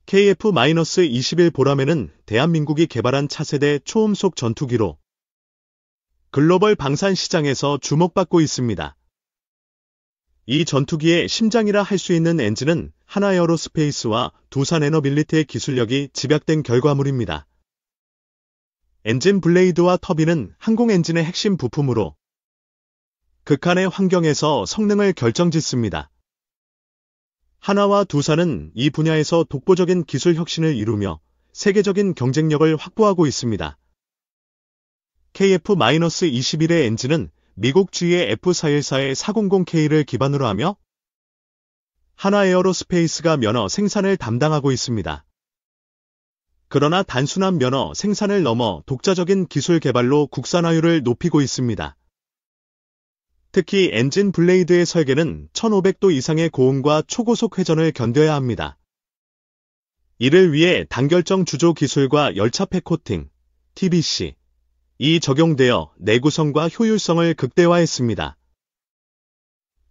KF-21 보라매는 대한민국이 개발한 차세대 초음속 전투기로 글로벌 방산 시장에서 주목받고 있습니다. 이 전투기의 심장이라 할 수 있는 엔진은 하나에어로스페이스와 두산에너빌리티의 기술력이 집약된 결과물입니다. 엔진 블레이드와 터빈은 항공 엔진의 핵심 부품으로 극한의 환경에서 성능을 결정짓습니다. 하나와 두산은 이 분야에서 독보적인 기술 혁신을 이루며 세계적인 경쟁력을 확보하고 있습니다. KF-21의 엔진은 미국 GE의 F414의 400K를 기반으로 하며 하나에어로스페이스가 면허 생산을 담당하고 있습니다. 그러나 단순한 면허 생산을 넘어 독자적인 기술 개발로 국산화율을 높이고 있습니다. 특히 엔진 블레이드의 설계는 1500도 이상의 고온과 초고속 회전을 견뎌야 합니다. 이를 위해 단결정 주조 기술과 열차팩 코팅, TBC, 이 적용되어 내구성과 효율성을 극대화했습니다.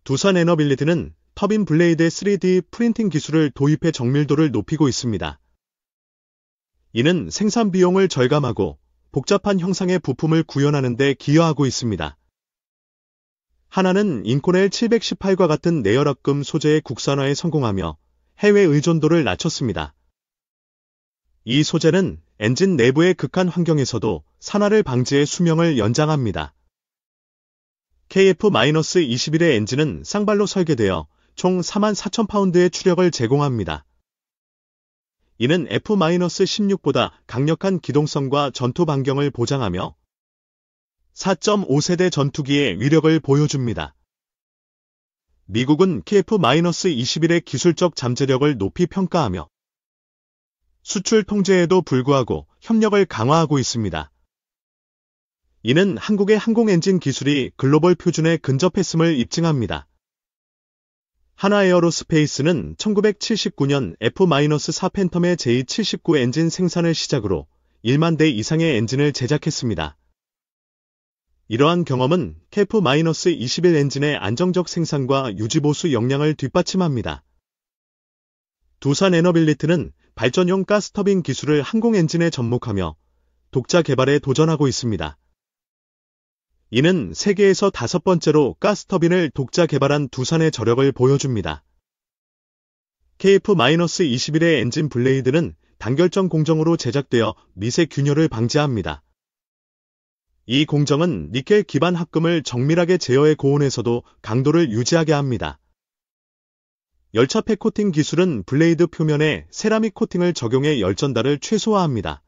두산에너빌리티는 터빈 블레이드의 3D 프린팅 기술을 도입해 정밀도를 높이고 있습니다. 이는 생산 비용을 절감하고 복잡한 형상의 부품을 구현하는 데 기여하고 있습니다. 하나는 인코넬 718과 같은 내열합금 소재의 국산화에 성공하며 해외 의존도를 낮췄습니다. 이 소재는 엔진 내부의 극한 환경에서도 산화를 방지해 수명을 연장합니다. KF-21의 엔진은 쌍발로 설계되어 총 44,000파운드의 추력을 제공합니다. 이는 F-16보다 강력한 기동성과 전투 반경을 보장하며 4.5세대 전투기의 위력을 보여줍니다. 미국은 KF-21의 기술적 잠재력을 높이 평가하며 수출 통제에도 불구하고 협력을 강화하고 있습니다. 이는 한국의 항공 엔진 기술이 글로벌 표준에 근접했음을 입증합니다. 하나에어로스페이스는 1979년 F-4 팬텀의 J79 엔진 생산을 시작으로 1만 대 이상의 엔진을 제작했습니다. 이러한 경험은 KF-21 엔진의 안정적 생산과 유지보수 역량을 뒷받침합니다. 두산에너빌리티는 발전용 가스터빈 기술을 항공 엔진에 접목하며 독자 개발에 도전하고 있습니다. 이는 세계에서 5번째로 가스터빈을 독자 개발한 두산의 저력을 보여줍니다. KF-21의 엔진 블레이드는 단결정 공정으로 제작되어 미세 균열을 방지합니다. 이 공정은 니켈 기반 합금을 정밀하게 제어해 고온에서도 강도를 유지하게 합니다. 열차팩 코팅 기술은 블레이드 표면에 세라믹 코팅을 적용해 열전달을 최소화합니다.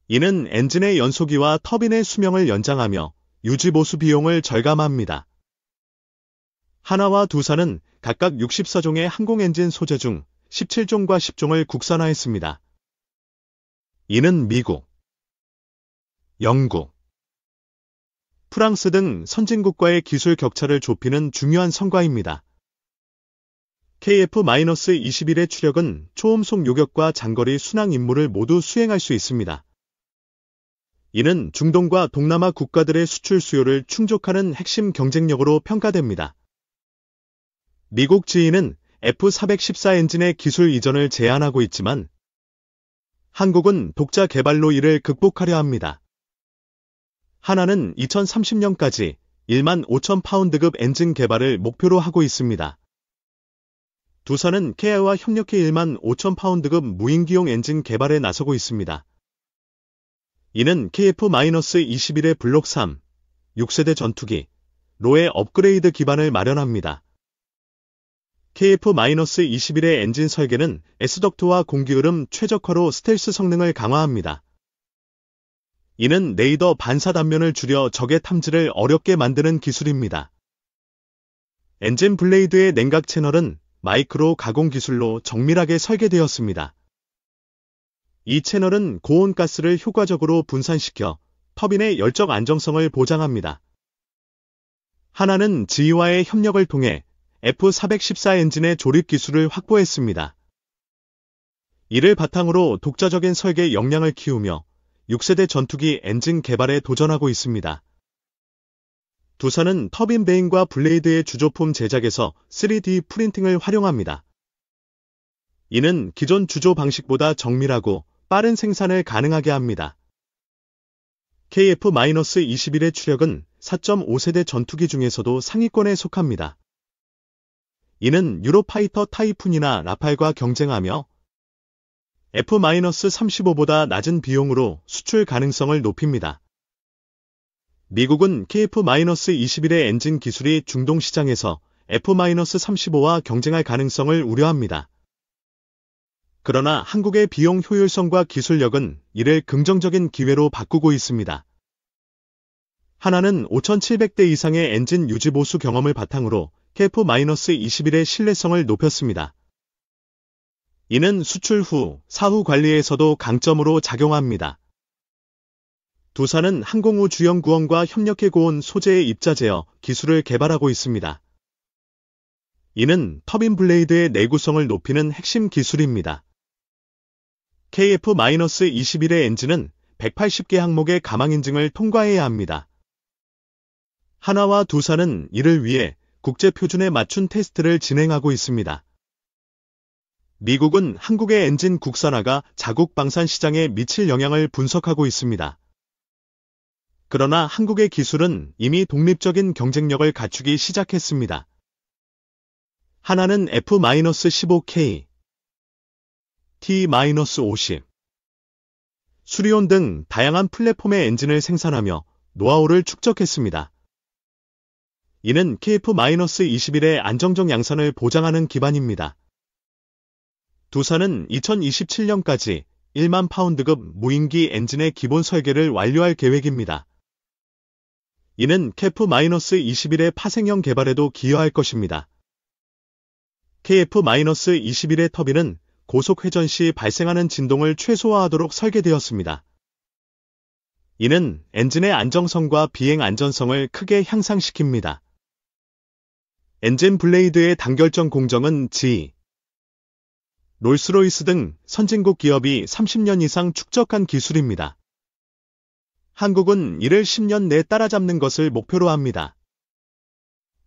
이는 엔진의 연소기와 터빈의 수명을 연장하며 유지보수 비용을 절감합니다. 하나와 두산은 각각 64종의 항공엔진 소재 중 17종과 10종을 국산화했습니다. 이는 미국, 영국, 프랑스 등 선진국과의 기술 격차를 좁히는 중요한 성과입니다. KF-21의 추력은 초음속 요격과 장거리 순항 임무를 모두 수행할 수 있습니다. 이는 중동과 동남아 국가들의 수출 수요를 충족하는 핵심 경쟁력으로 평가됩니다. 미국 GE는 F414 엔진의 기술 이전을 제한하고 있지만 한국은 독자 개발로 이를 극복하려 합니다. 하나는 2030년까지 1만 5천 파운드급 엔진 개발을 목표로 하고 있습니다. 두산은 KI와 협력해 1만 5천 파운드급 무인기용 엔진 개발에 나서고 있습니다. 이는 KF-21의 블록 3, 6세대 전투기, 로의 업그레이드 기반을 마련합니다. KF-21의 엔진 설계는 S덕트와 공기흐름 최적화로 스텔스 성능을 강화합니다. 이는 레이더 반사 단면을 줄여 적의 탐지를 어렵게 만드는 기술입니다. 엔진 블레이드의 냉각 채널은 마이크로 가공 기술로 정밀하게 설계되었습니다. 이 채널은 고온 가스를 효과적으로 분산시켜 터빈의 열적 안정성을 보장합니다. 하나는 GE와의 협력을 통해 F414 엔진의 조립 기술을 확보했습니다. 이를 바탕으로 독자적인 설계 역량을 키우며 6세대 전투기 엔진 개발에 도전하고 있습니다. 두산은 터빈 베인과 블레이드의 주조품 제작에서 3D 프린팅을 활용합니다. 이는 기존 주조 방식보다 정밀하고 빠른 생산을 가능하게 합니다. KF-21의 추력은 4.5세대 전투기 중에서도 상위권에 속합니다. 이는 유로파이터 타이푼이나 라팔과 경쟁하며 F-35보다 낮은 비용으로 수출 가능성을 높입니다. 미국은 KF-21의 엔진 기술이 중동 시장에서 F-35와 경쟁할 가능성을 우려합니다. 그러나 한국의 비용 효율성과 기술력은 이를 긍정적인 기회로 바꾸고 있습니다. 하나는 5,700대 이상의 엔진 유지 보수 경험을 바탕으로 KF-21의 신뢰성을 높였습니다. 이는 수출 후, 사후 관리에서도 강점으로 작용합니다. 두산은 항공우주연구원과 협력해 고온 소재의 입자 제어 기술을 개발하고 있습니다. 이는 터빈 블레이드의 내구성을 높이는 핵심 기술입니다. KF-21의 엔진은 180개 항목의 가망 인증을 통과해야 합니다. 하나와 두산은 이를 위해 국제 표준에 맞춘 테스트를 진행하고 있습니다. 미국은 한국의 엔진 국산화가 자국 방산 시장에 미칠 영향을 분석하고 있습니다. 그러나 한국의 기술은 이미 독립적인 경쟁력을 갖추기 시작했습니다. 하나는 F-15K, T-50, 수리온 등 다양한 플랫폼의 엔진을 생산하며 노하우를 축적했습니다. 이는 KF-21의 안정적 양산을 보장하는 기반입니다. 두산은 2027년까지 1만 파운드급 무인기 엔진의 기본 설계를 완료할 계획입니다. 이는 KF-21의 파생형 개발에도 기여할 것입니다. KF-21의 터빈은 고속 회전 시 발생하는 진동을 최소화하도록 설계되었습니다. 이는 엔진의 안정성과 비행 안전성을 크게 향상시킵니다. 엔진 블레이드의 단결정 공정은 GE, 롤스로이스 등 선진국 기업이 30년 이상 축적한 기술입니다. 한국은 이를 10년 내 따라잡는 것을 목표로 합니다.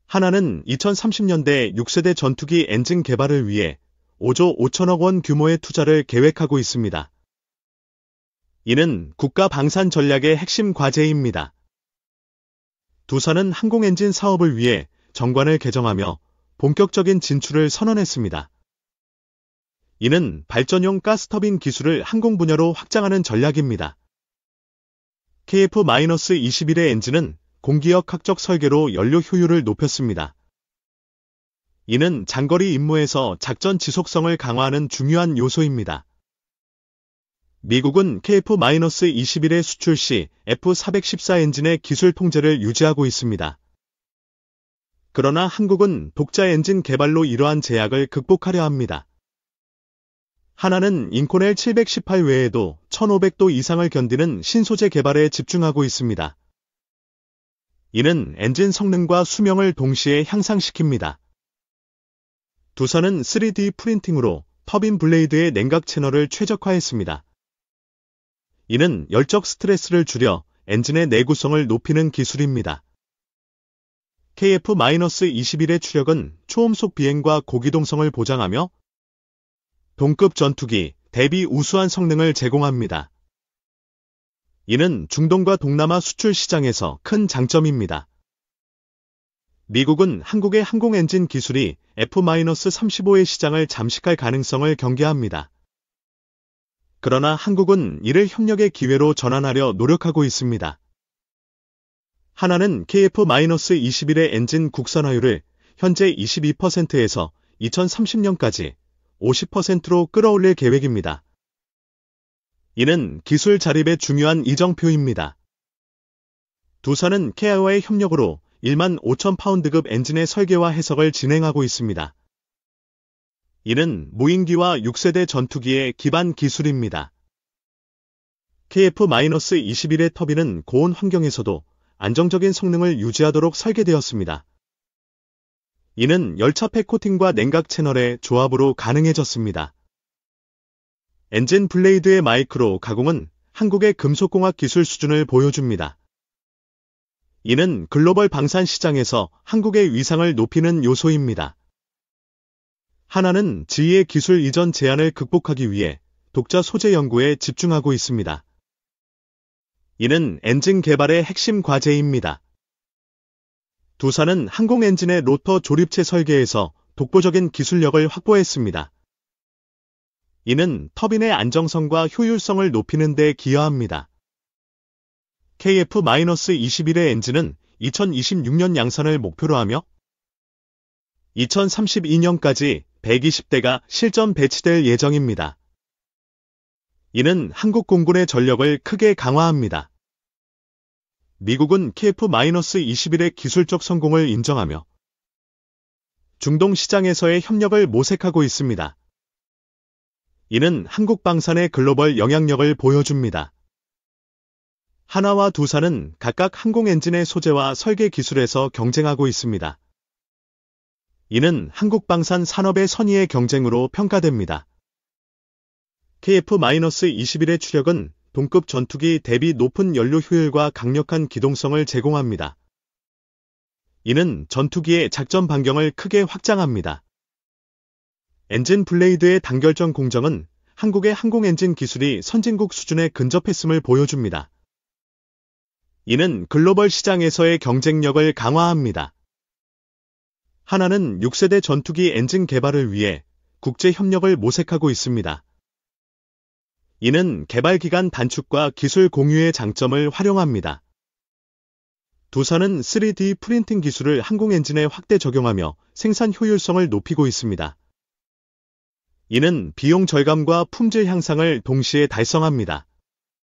하나는 2030년대 6세대 전투기 엔진 개발을 위해 5조 5천억 원 규모의 투자를 계획하고 있습니다. 이는 국가 방산 전략의 핵심 과제입니다. 두산은 항공엔진 사업을 위해 정관을 개정하며 본격적인 진출을 선언했습니다. 이는 발전용 가스터빈 기술을 항공 분야로 확장하는 전략입니다. KF-21의 엔진은 공기역 학적 설계로 연료 효율을 높였습니다. 이는 장거리 임무에서 작전 지속성을 강화하는 중요한 요소입니다. 미국은 KF-21의 수출 시 F-414 엔진의 기술 통제를 유지하고 있습니다. 그러나 한국은 독자 엔진 개발로 이러한 제약을 극복하려 합니다. 하나는 인코넬 718 외에도 1500도 이상을 견디는 신소재 개발에 집중하고 있습니다. 이는 엔진 성능과 수명을 동시에 향상시킵니다. 두산은 3D 프린팅으로 터빈 블레이드의 냉각 채널을 최적화했습니다. 이는 열적 스트레스를 줄여 엔진의 내구성을 높이는 기술입니다. KF-21의 추력은 초음속 비행과 고기동성을 보장하며 동급 전투기 대비 우수한 성능을 제공합니다. 이는 중동과 동남아 수출 시장에서 큰 장점입니다. 미국은 한국의 항공엔진 기술이 F-35의 시장을 잠식할 가능성을 경계합니다. 그러나 한국은 이를 협력의 기회로 전환하려 노력하고 있습니다. 하나는 KF-21의 엔진 국산화율을 현재 22%에서 2030년까지 50%로 끌어올릴 계획입니다. 이는 기술 자립의 중요한 이정표입니다. 두산은 KI와의 협력으로 1만 5천 파운드급 엔진의 설계와 해석을 진행하고 있습니다. 이는 무인기와 6세대 전투기의 기반 기술입니다. KF-21의 터빈은 고온 환경에서도 안정적인 성능을 유지하도록 설계되었습니다. 이는 열차팩 코팅과 냉각 채널의 조합으로 가능해졌습니다. 엔진 블레이드의 마이크로 가공은 한국의 금속공학 기술 수준을 보여줍니다. 이는 글로벌 방산 시장에서 한국의 위상을 높이는 요소입니다. 하나는 제2의 기술 이전 제한을 극복하기 위해 독자 소재 연구에 집중하고 있습니다. 이는 엔진 개발의 핵심 과제입니다. 두사는 항공 엔진의 로터 조립체 설계에서 독보적인 기술력을 확보했습니다. 이는 터빈의 안정성과 효율성을 높이는 데 기여합니다. KF-21의 엔진은 2026년 양산을 목표로 하며 2032년까지 120대가 실전 배치될 예정입니다. 이는 한국 공군의 전력을 크게 강화합니다. 미국은 KF-21의 기술적 성공을 인정하며 중동 시장에서의 협력을 모색하고 있습니다. 이는 한국 방산의 글로벌 영향력을 보여줍니다. 하나와 두사는 각각 항공 엔진의 소재와 설계 기술에서 경쟁하고 있습니다. 이는 한국 방산 산업의 선의의 경쟁으로 평가됩니다. KF-21의 추력은 동급 전투기 대비 높은 연료 효율과 강력한 기동성을 제공합니다. 이는 전투기의 작전 반경을 크게 확장합니다. 엔진 블레이드의 단결점 공정은 한국의 항공 엔진 기술이 선진국 수준에 근접했음을 보여줍니다. 이는 글로벌 시장에서의 경쟁력을 강화합니다. 하나는 6세대 전투기 엔진 개발을 위해 국제 협력을 모색하고 있습니다. 이는 개발 기간 단축과 기술 공유의 장점을 활용합니다. 두사는 3D 프린팅 기술을 항공 엔진에 확대 적용하며 생산 효율성을 높이고 있습니다. 이는 비용 절감과 품질 향상을 동시에 달성합니다.